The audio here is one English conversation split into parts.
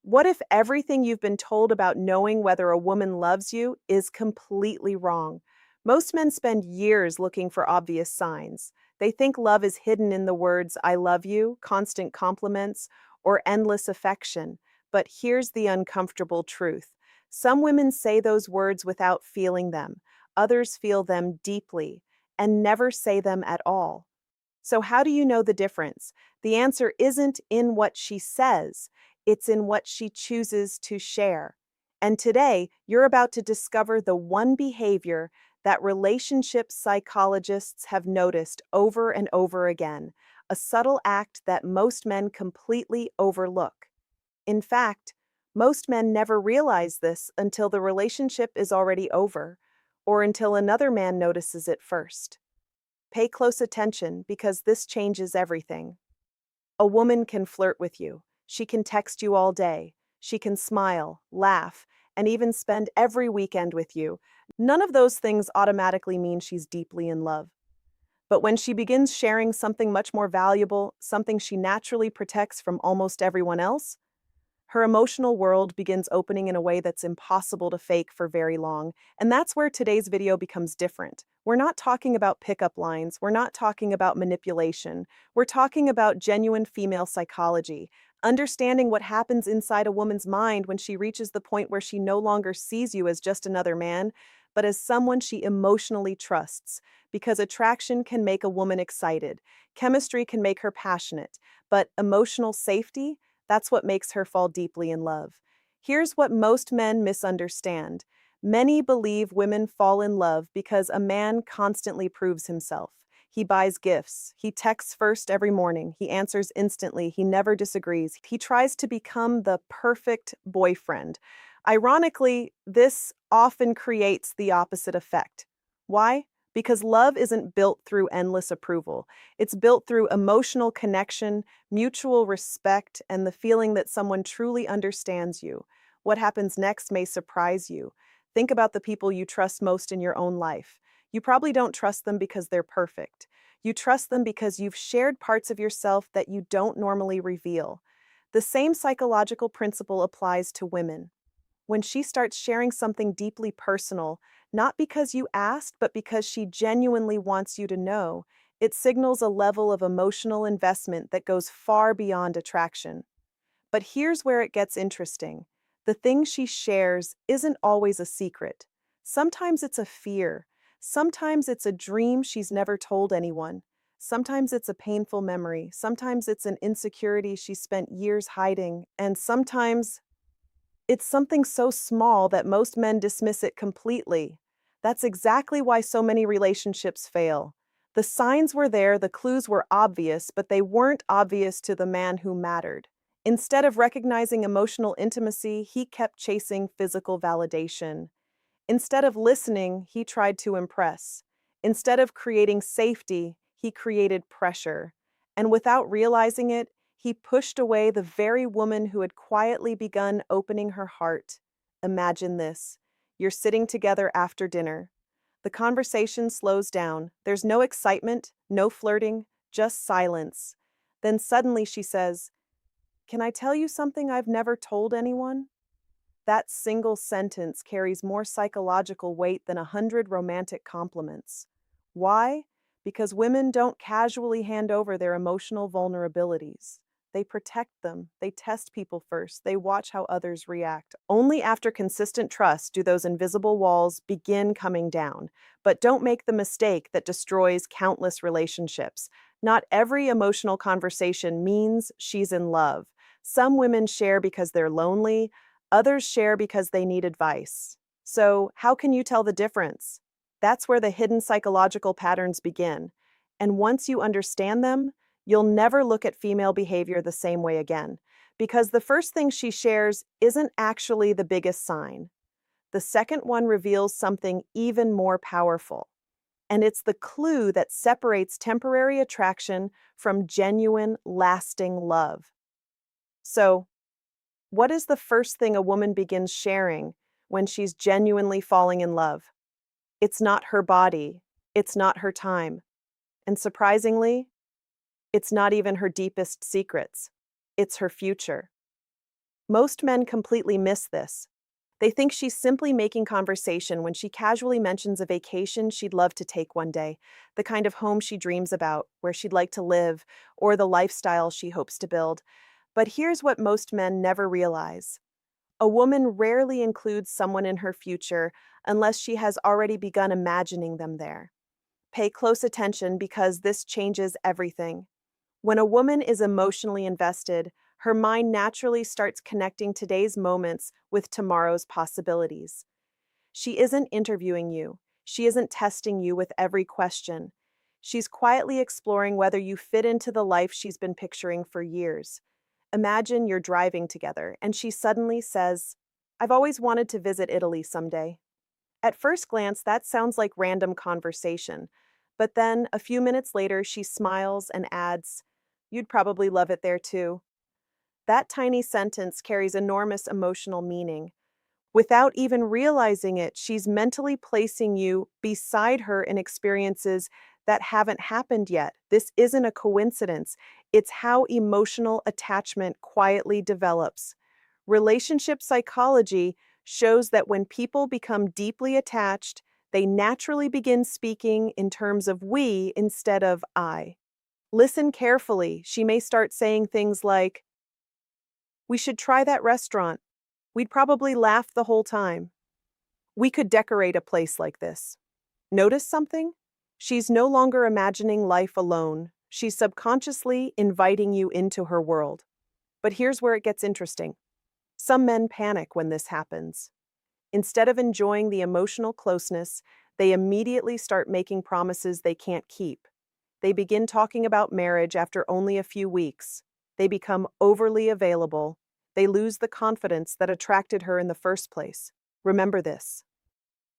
What if everything you've been told about knowing whether a woman loves you is completely wrong? Most men spend years looking for obvious signs. They think love is hidden in the words, I love you, constant compliments, or endless affection. But here's the uncomfortable truth. Some women say those words without feeling them. Others feel them deeply and never say them at all. So, how do you know the difference? The answer isn't in what she says, it's in what she chooses to share. And today, you're about to discover the one behavior that relationship psychologists have noticed over and over again, a subtle act that most men completely overlook. In fact, most men never realize this until the relationship is already over, or until another man notices it first. Pay close attention because this changes everything. A woman can flirt with you. She can text you all day. She can smile, laugh, and even spend every weekend with you. None of those things automatically mean she's deeply in love. But when she begins sharing something much more valuable, something she naturally protects from almost everyone else, her emotional world begins opening in a way that's impossible to fake for very long, and that's where today's video becomes different. We're not talking about pickup lines, we're not talking about manipulation, we're talking about genuine female psychology, understanding what happens inside a woman's mind when she reaches the point where she no longer sees you as just another man, but as someone she emotionally trusts. Because attraction can make a woman excited, chemistry can make her passionate, but emotional safety, that's what makes her fall deeply in love. Here's what most men misunderstand. Many believe women fall in love because a man constantly proves himself. He buys gifts. He texts first every morning. He answers instantly. He never disagrees. He tries to become the perfect boyfriend. Ironically, this often creates the opposite effect. Why? Because love isn't built through endless approval. It's built through emotional connection, mutual respect, and the feeling that someone truly understands you. What happens next may surprise you. Think about the people you trust most in your own life. You probably don't trust them because they're perfect. You trust them because you've shared parts of yourself that you don't normally reveal. The same psychological principle applies to women. When she starts sharing something deeply personal, not because you asked, but because she genuinely wants you to know, it signals a level of emotional investment that goes far beyond attraction. But here's where it gets interesting. The thing she shares isn't always a secret. Sometimes it's a fear. Sometimes it's a dream she's never told anyone. Sometimes it's a painful memory. Sometimes it's an insecurity she spent years hiding. And sometimes it's something so small that most men dismiss it completely. That's exactly why so many relationships fail. The signs were there, the clues were obvious, but they weren't obvious to the man who mattered. Instead of recognizing emotional intimacy, he kept chasing physical validation. Instead of listening, he tried to impress. Instead of creating safety, he created pressure. And without realizing it, he pushed away the very woman who had quietly begun opening her heart. Imagine this. You're sitting together after dinner. The conversation slows down. There's no excitement, no flirting, just silence. Then suddenly she says, Can I tell you something I've never told anyone? That single sentence carries more psychological weight than 100 romantic compliments. Why? Because women don't casually hand over their emotional vulnerabilities. They protect them. They test people first. They watch how others react. Only after consistent trust do those invisible walls begin coming down. But don't make the mistake that destroys countless relationships. Not every emotional conversation means she's in love. Some women share because they're lonely, others share because they need advice. So, how can you tell the difference? That's where the hidden psychological patterns begin. And once you understand them, you'll never look at female behavior the same way again. Because the first thing she shares isn't actually the biggest sign. The second one reveals something even more powerful. And it's the clue that separates temporary attraction from genuine, lasting love. So, what is the first thing a woman begins sharing when she's genuinely falling in love? It's not her body, it's not her time, and surprisingly, it's not even her deepest secrets. It's her future. Most men completely miss this. They think she's simply making conversation when she casually mentions a vacation she'd love to take one day, the kind of home she dreams about, where she'd like to live, or the lifestyle she hopes to build. But here's what most men never realize: a woman rarely includes someone in her future unless she has already begun imagining them there. Pay close attention because this changes everything. When a woman is emotionally invested, her mind naturally starts connecting today's moments with tomorrow's possibilities. She isn't interviewing you. She isn't testing you with every question. She's quietly exploring whether you fit into the life she's been picturing for years. Imagine you're driving together and she suddenly says, "I've always wanted to visit Italy someday." At first glance, that sounds like random conversation. But then, a few minutes later, she smiles and adds, "You'd probably love it there too." That tiny sentence carries enormous emotional meaning. Without even realizing it, she's mentally placing you beside her in experiences that haven't happened yet. This isn't a coincidence. It's how emotional attachment quietly develops. Relationship psychology shows that when people become deeply attached, they naturally begin speaking in terms of we instead of I. Listen carefully. She may start saying things like, "We should try that restaurant. We'd probably laugh the whole time. We could decorate a place like this." Notice something? She's no longer imagining life alone. She's subconsciously inviting you into her world. But here's where it gets interesting. Some men panic when this happens. Instead of enjoying the emotional closeness, they immediately start making promises they can't keep. They begin talking about marriage after only a few weeks. They become overly available. They lose the confidence that attracted her in the first place. Remember this.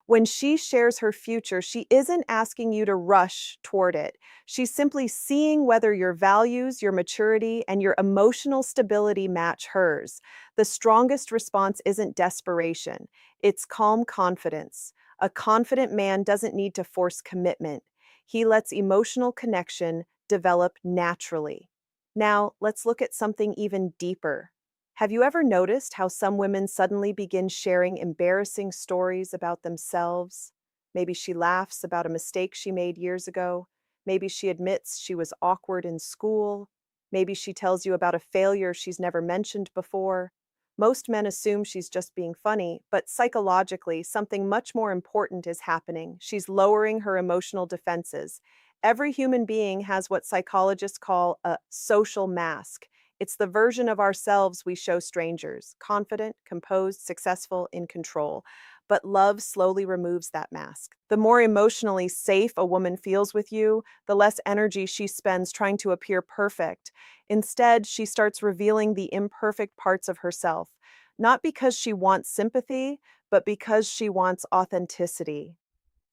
When she shares her future, she isn't asking you to rush toward it. She's simply seeing whether your values, your maturity, and your emotional stability match hers. The strongest response isn't desperation, it's calm confidence. A confident man doesn't need to force commitment. He lets emotional connection develop naturally. Now, let's look at something even deeper. Have you ever noticed how some women suddenly begin sharing embarrassing stories about themselves? Maybe she laughs about a mistake she made years ago. Maybe she admits she was awkward in school. Maybe she tells you about a failure she's never mentioned before. Most men assume she's just being funny, but psychologically, something much more important is happening. She's lowering her emotional defenses. Every human being has what psychologists call a social mask. It's the version of ourselves we show strangers: confident, composed, successful, in control. But love slowly removes that mask. The more emotionally safe a woman feels with you, the less energy she spends trying to appear perfect. Instead, she starts revealing the imperfect parts of herself, not because she wants sympathy, but because she wants authenticity.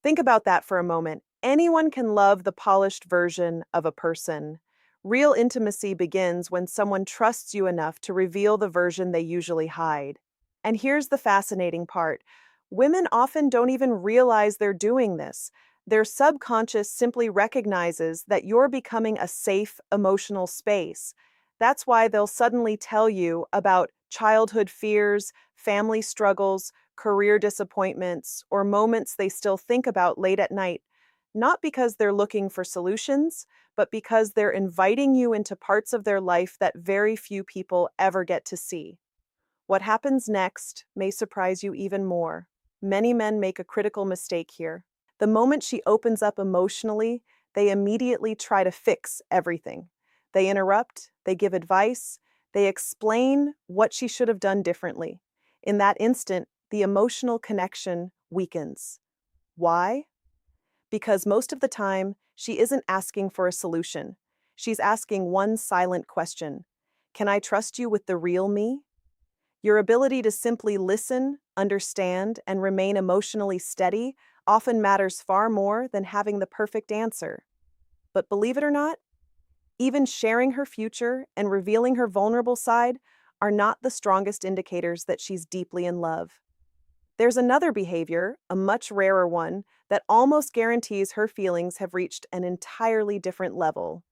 Think about that for a moment. Anyone can love the polished version of a person. Real intimacy begins when someone trusts you enough to reveal the version they usually hide. And here's the fascinating part: women often don't even realize they're doing this. Their subconscious simply recognizes that you're becoming a safe emotional space. That's why they'll suddenly tell you about childhood fears, family struggles, career disappointments, or moments they still think about late at night, not because they're looking for solutions, but because they're inviting you into parts of their life that very few people ever get to see. What happens next may surprise you even more. Many men make a critical mistake here. The moment she opens up emotionally, they immediately try to fix everything. They interrupt, they give advice, they explain what she should have done differently. In that instant, the emotional connection weakens. Why? Because most of the time, she isn't asking for a solution. She's asking one silent question: can I trust you with the real me? Your ability to simply listen, understand, and remain emotionally steady often matters far more than having the perfect answer. But believe it or not, even sharing her future and revealing her vulnerable side are not the strongest indicators that she's deeply in love. There's another behavior, a much rarer one, that almost guarantees her feelings have reached an entirely different level.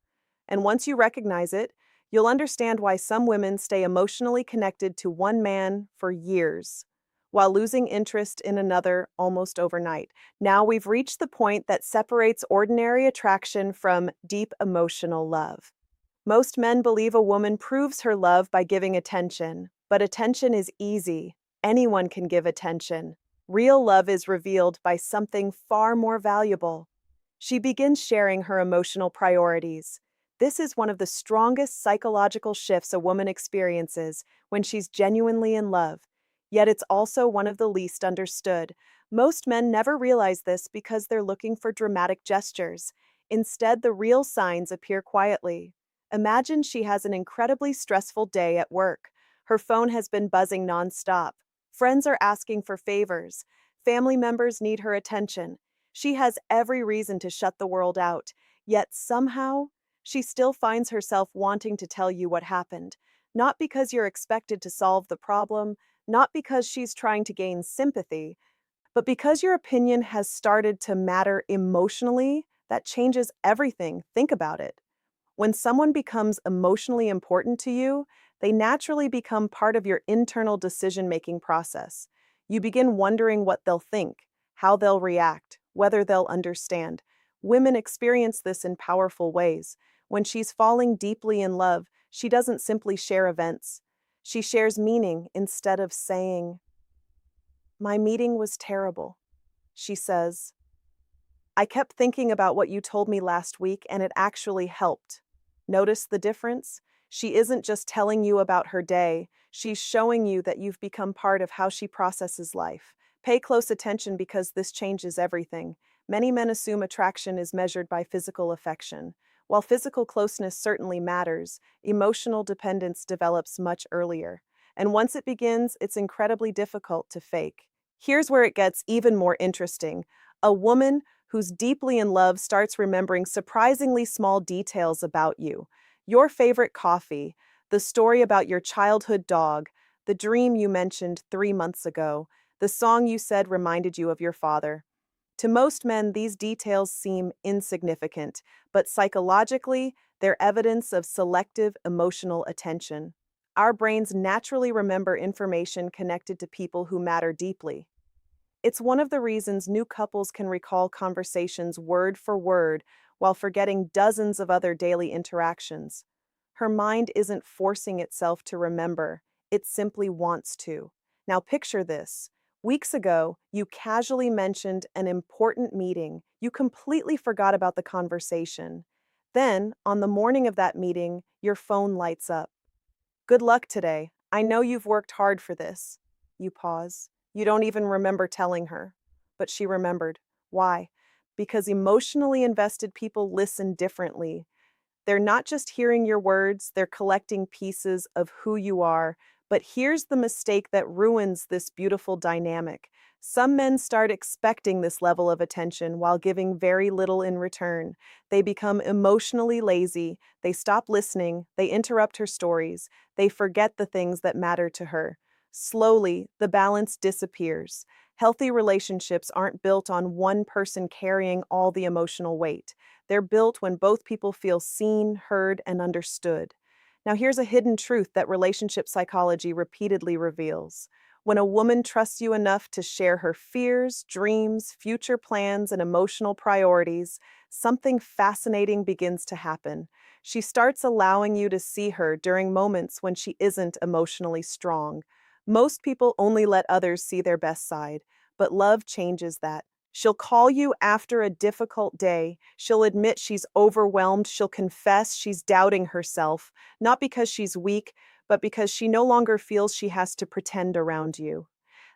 And once you recognize it, You'll understand why some women stay emotionally connected to one man for years, while losing interest in another almost overnight. Now we've reached the point that separates ordinary attraction from deep emotional love. Most men believe a woman proves her love by giving attention, but attention is easy. Anyone can give attention. Real love is revealed by something far more valuable. She begins sharing her emotional priorities. This is one of the strongest psychological shifts a woman experiences when she's genuinely in love. Yet it's also one of the least understood. Most men never realize this because they're looking for dramatic gestures. Instead, the real signs appear quietly. Imagine she has an incredibly stressful day at work. Her phone has been buzzing nonstop. Friends are asking for favors. Family members need her attention. She has every reason to shut the world out, yet somehow, she still finds herself wanting to tell you what happened. Not because you're expected to solve the problem, not because she's trying to gain sympathy, but because your opinion has started to matter emotionally. That changes everything. Think about it. When someone becomes emotionally important to you, they naturally become part of your internal decision-making process. You begin wondering what they'll think, how they'll react, whether they'll understand. Women experience this in powerful ways. When she's falling deeply in love, she doesn't simply share events. She shares meaning instead of saying, "My meeting was terrible." She says, "I kept thinking about what you told me last week and it actually helped." Notice the difference? She isn't just telling you about her day, she's showing you that you've become part of how she processes life. Pay close attention because this changes everything. Many men assume attraction is measured by physical affection. While physical closeness certainly matters, emotional dependence develops much earlier. And once it begins, it's incredibly difficult to fake. Here's where it gets even more interesting. A woman who's deeply in love starts remembering surprisingly small details about you. Your favorite coffee, the story about your childhood dog, the dream you mentioned 3 months ago, the song you said reminded you of your father. To most men, these details seem insignificant, but psychologically, they're evidence of selective emotional attention. Our brains naturally remember information connected to people who matter deeply. It's one of the reasons new couples can recall conversations word for word while forgetting dozens of other daily interactions. Her mind isn't forcing itself to remember, it simply wants to. Now picture this. Weeks ago, you casually mentioned an important meeting. You completely forgot about the conversation. Then, on the morning of that meeting, your phone lights up. "Good luck today. I know you've worked hard for this." You pause. You don't even remember telling her. But she remembered. Why? Because emotionally invested people listen differently. They're not just hearing your words, they're collecting pieces of who you are. But here's the mistake that ruins this beautiful dynamic. Some men start expecting this level of attention while giving very little in return. They become emotionally lazy, they stop listening, they interrupt her stories, they forget the things that matter to her. Slowly, the balance disappears. Healthy relationships aren't built on one person carrying all the emotional weight. They're built when both people feel seen, heard, and understood. Now, here's a hidden truth that relationship psychology repeatedly reveals. When a woman trusts you enough to share her fears, dreams, future plans, and emotional priorities, something fascinating begins to happen. She starts allowing you to see her during moments when she isn't emotionally strong. Most people only let others see their best side, but love changes that. She'll call you after a difficult day. She'll admit she's overwhelmed. She'll confess she's doubting herself, not because she's weak, but because she no longer feels she has to pretend around you.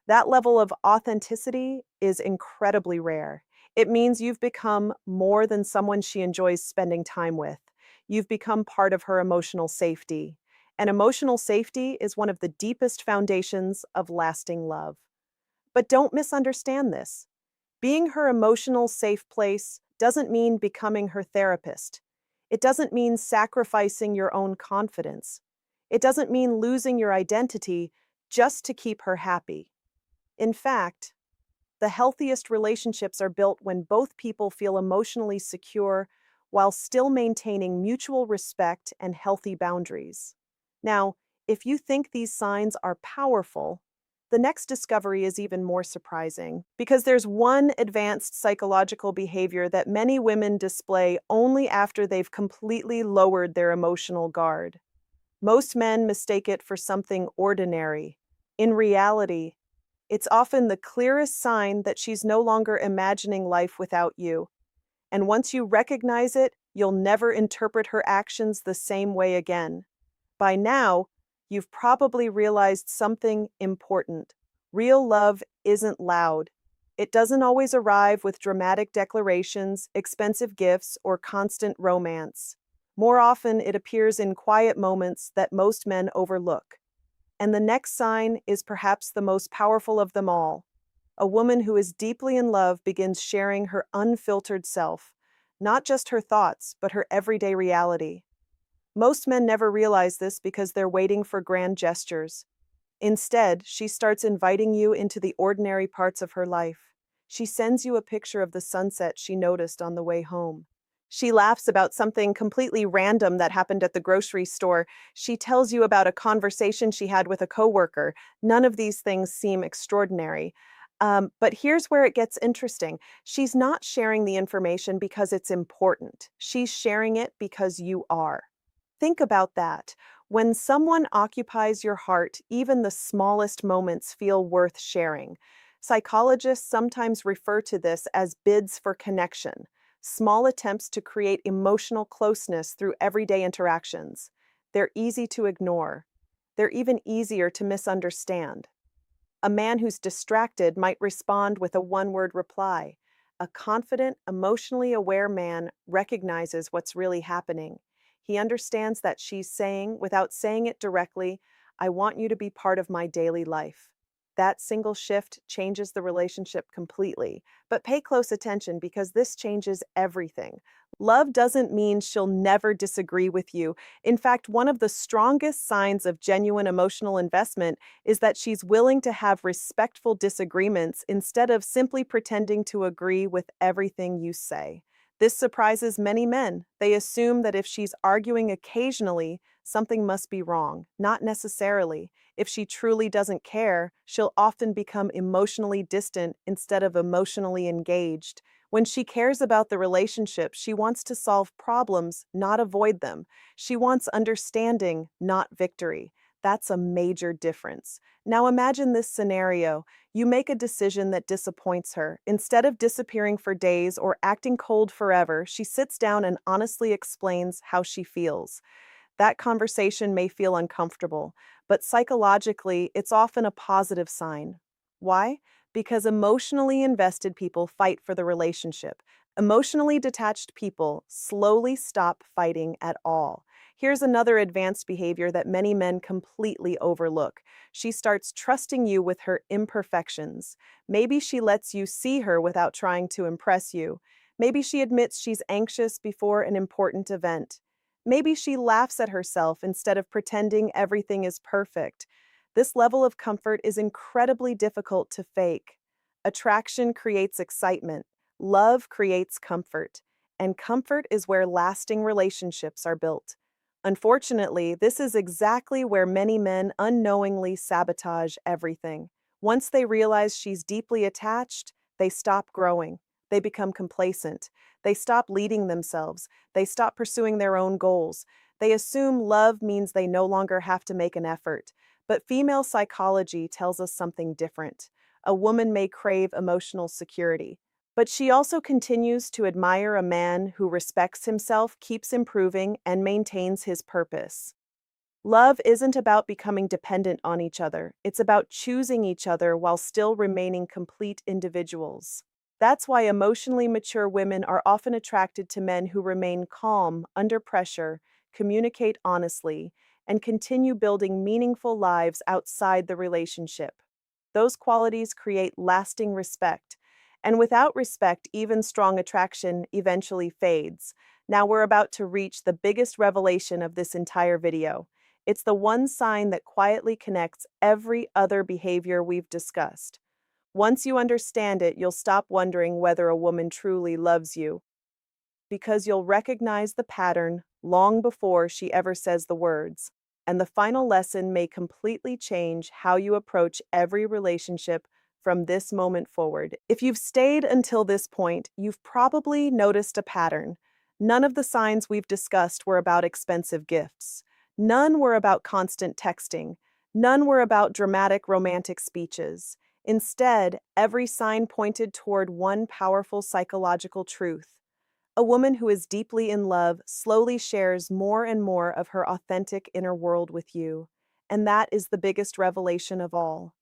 That level of authenticity is incredibly rare. It means you've become more than someone she enjoys spending time with. You've become part of her emotional safety. And emotional safety is one of the deepest foundations of lasting love. But don't misunderstand this. Being her emotional safe place doesn't mean becoming her therapist. It doesn't mean sacrificing your own confidence. It doesn't mean losing your identity just to keep her happy. In fact, the healthiest relationships are built when both people feel emotionally secure while still maintaining mutual respect and healthy boundaries. Now, if you think these signs are powerful, the next discovery is even more surprising because there's one advanced psychological behavior that many women display only after they've completely lowered their emotional guard. Most men mistake it for something ordinary. In reality, it's often the clearest sign that she's no longer imagining life without you. And once you recognize it, you'll never interpret her actions the same way again. By now, you've probably realized something important. Real love isn't loud. It doesn't always arrive with dramatic declarations, expensive gifts, or constant romance. More often, it appears in quiet moments that most men overlook. And the next sign is perhaps the most powerful of them all. A woman who is deeply in love begins sharing her unfiltered self, not just her thoughts, but her everyday reality. Most men never realize this because they're waiting for grand gestures. Instead, she starts inviting you into the ordinary parts of her life. She sends you a picture of the sunset she noticed on the way home. She laughs about something completely random that happened at the grocery store. She tells you about a conversation she had with a coworker. None of these things seem extraordinary. But here's where it gets interesting. She's not sharing the information because it's important. She's sharing it because you are. Think about that. When someone occupies your heart, even the smallest moments feel worth sharing. Psychologists sometimes refer to this as bids for connection, small attempts to create emotional closeness through everyday interactions. They're easy to ignore. They're even easier to misunderstand. A man who's distracted might respond with a one-word reply. A confident, emotionally aware man recognizes what's really happening. He understands that she's saying, without saying it directly, I want you to be part of my daily life. That single shift changes the relationship completely. But pay close attention because this changes everything. Love doesn't mean she'll never disagree with you. In fact, one of the strongest signs of genuine emotional investment is that she's willing to have respectful disagreements instead of simply pretending to agree with everything you say. This surprises many men. They assume that if she's arguing occasionally, something must be wrong. Not necessarily. If she truly doesn't care, she'll often become emotionally distant instead of emotionally engaged. When she cares about the relationship, she wants to solve problems, not avoid them. She wants understanding, not victory. That's a major difference. Now imagine this scenario. You make a decision that disappoints her. Instead of disappearing for days or acting cold forever, she sits down and honestly explains how she feels. That conversation may feel uncomfortable, but psychologically, it's often a positive sign. Why? Because emotionally invested people fight for the relationship. Emotionally detached people slowly stop fighting at all. Here's another advanced behavior that many men completely overlook. She starts trusting you with her imperfections. Maybe she lets you see her without trying to impress you. Maybe she admits she's anxious before an important event. Maybe she laughs at herself instead of pretending everything is perfect. This level of comfort is incredibly difficult to fake. Attraction creates excitement. Love creates comfort. And comfort is where lasting relationships are built. Unfortunately, this is exactly where many men unknowingly sabotage everything. Once they realize she's deeply attached, they stop growing. They become complacent. They stop leading themselves. They stop pursuing their own goals. They assume love means they no longer have to make an effort. But female psychology tells us something different. A woman may crave emotional security, but she also continues to admire a man who respects himself, keeps improving, and maintains his purpose. Love isn't about becoming dependent on each other. It's about choosing each other while still remaining complete individuals. That's why emotionally mature women are often attracted to men who remain calm under pressure, communicate honestly, and continue building meaningful lives outside the relationship. Those qualities create lasting respect. And without respect, even strong attraction eventually fades. Now we're about to reach the biggest revelation of this entire video. It's the one sign that quietly connects every other behavior we've discussed. Once you understand it, you'll stop wondering whether a woman truly loves you. because you'll recognize the pattern long before she ever says the words. And the final lesson may completely change how you approach every relationship from this moment forward. If you've stayed until this point, you've probably noticed a pattern. None of the signs we've discussed were about expensive gifts. None were about constant texting. None were about dramatic romantic speeches. Instead, every sign pointed toward one powerful psychological truth. A woman who is deeply in love slowly shares more and more of her authentic inner world with you. And that is the biggest revelation of all.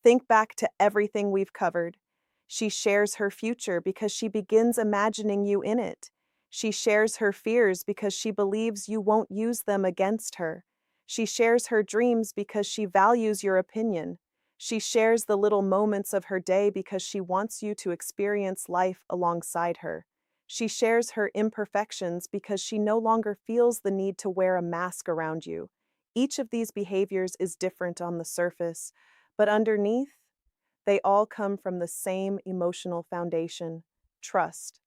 Think back to everything we've covered. She shares her future because she begins imagining you in it. She shares her fears because she believes you won't use them against her. She shares her dreams because she values your opinion. She shares the little moments of her day because she wants you to experience life alongside her. She shares her imperfections because she no longer feels the need to wear a mask around you. Each of these behaviors is different on the surface, but underneath, they all come from the same emotional foundation: trust.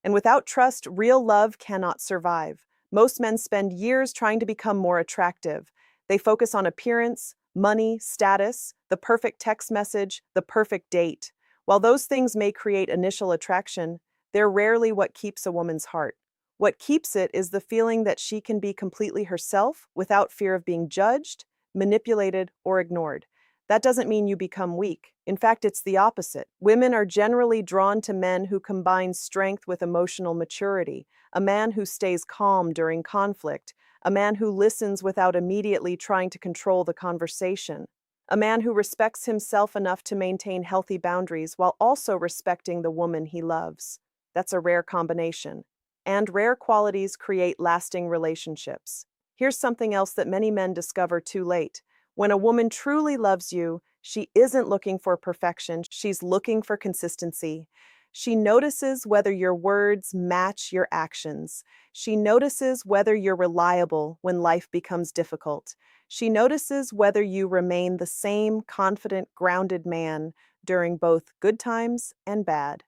And without trust, real love cannot survive. Most men spend years trying to become more attractive. They focus on appearance, money, status, the perfect text message, the perfect date. While those things may create initial attraction, they're rarely what keeps a woman's heart. What keeps it is the feeling that she can be completely herself without fear of being judged, manipulated, or ignored. That doesn't mean you become weak. In fact, it's the opposite. Women are generally drawn to men who combine strength with emotional maturity, a man who stays calm during conflict, a man who listens without immediately trying to control the conversation, a man who respects himself enough to maintain healthy boundaries while also respecting the woman he loves. That's a rare combination. And rare qualities create lasting relationships. Here's something else that many men discover too late. When a woman truly loves you, she isn't looking for perfection, she's looking for consistency. She notices whether your words match your actions. She notices whether you're reliable when life becomes difficult. She notices whether you remain the same confident, grounded man during both good times and bad.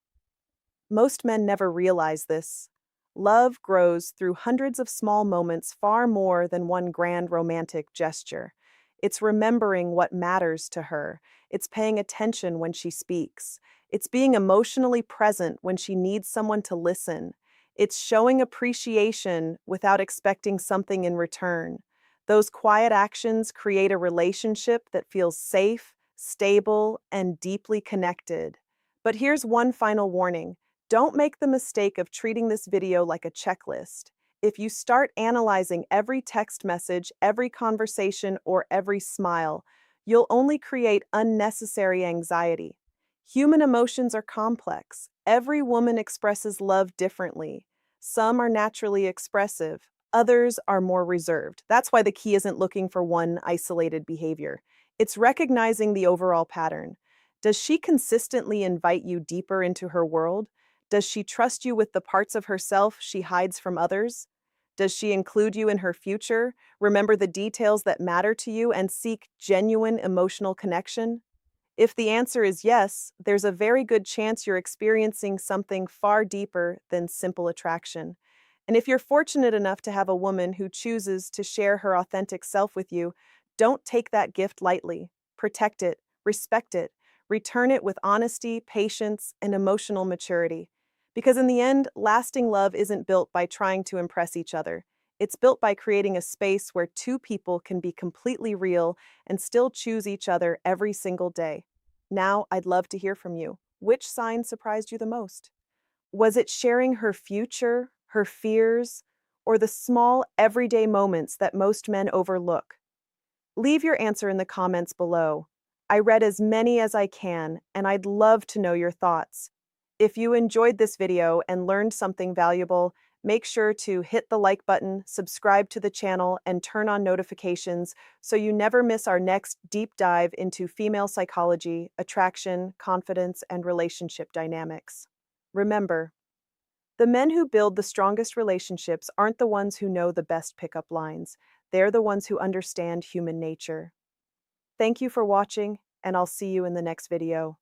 Most men never realize this. Love grows through hundreds of small moments far more than one grand romantic gesture. It's remembering what matters to her. It's paying attention when she speaks. It's being emotionally present when she needs someone to listen. It's showing appreciation without expecting something in return. Those quiet actions create a relationship that feels safe, stable, and deeply connected. But here's one final warning. Don't make the mistake of treating this video like a checklist. If you start analyzing every text message, every conversation, or every smile, you'll only create unnecessary anxiety. Human emotions are complex. Every woman expresses love differently. Some are naturally expressive, others are more reserved. That's why the key isn't looking for one isolated behavior. It's recognizing the overall pattern. Does she consistently invite you deeper into her world? Does she trust you with the parts of herself she hides from others? Does she include you in her future, remember the details that matter to you, and seek genuine emotional connection? If the answer is yes, there's a very good chance you're experiencing something far deeper than simple attraction. And if you're fortunate enough to have a woman who chooses to share her authentic self with you, don't take that gift lightly. Protect it, respect it, return it with honesty, patience, and emotional maturity. Because in the end, lasting love isn't built by trying to impress each other. It's built by creating a space where two people can be completely real and still choose each other every single day. Now, I'd love to hear from you. Which sign surprised you the most? Was it sharing her future, her fears, or the small, everyday moments that most men overlook? Leave your answer in the comments below. I read as many as I can, and I'd love to know your thoughts. If you enjoyed this video and learned something valuable, make sure to hit the like button, subscribe to the channel, and turn on notifications so you never miss our next deep dive into female psychology, attraction, confidence, and relationship dynamics. Remember, the men who build the strongest relationships aren't the ones who know the best pickup lines. They're the ones who understand human nature. Thank you for watching, and I'll see you in the next video.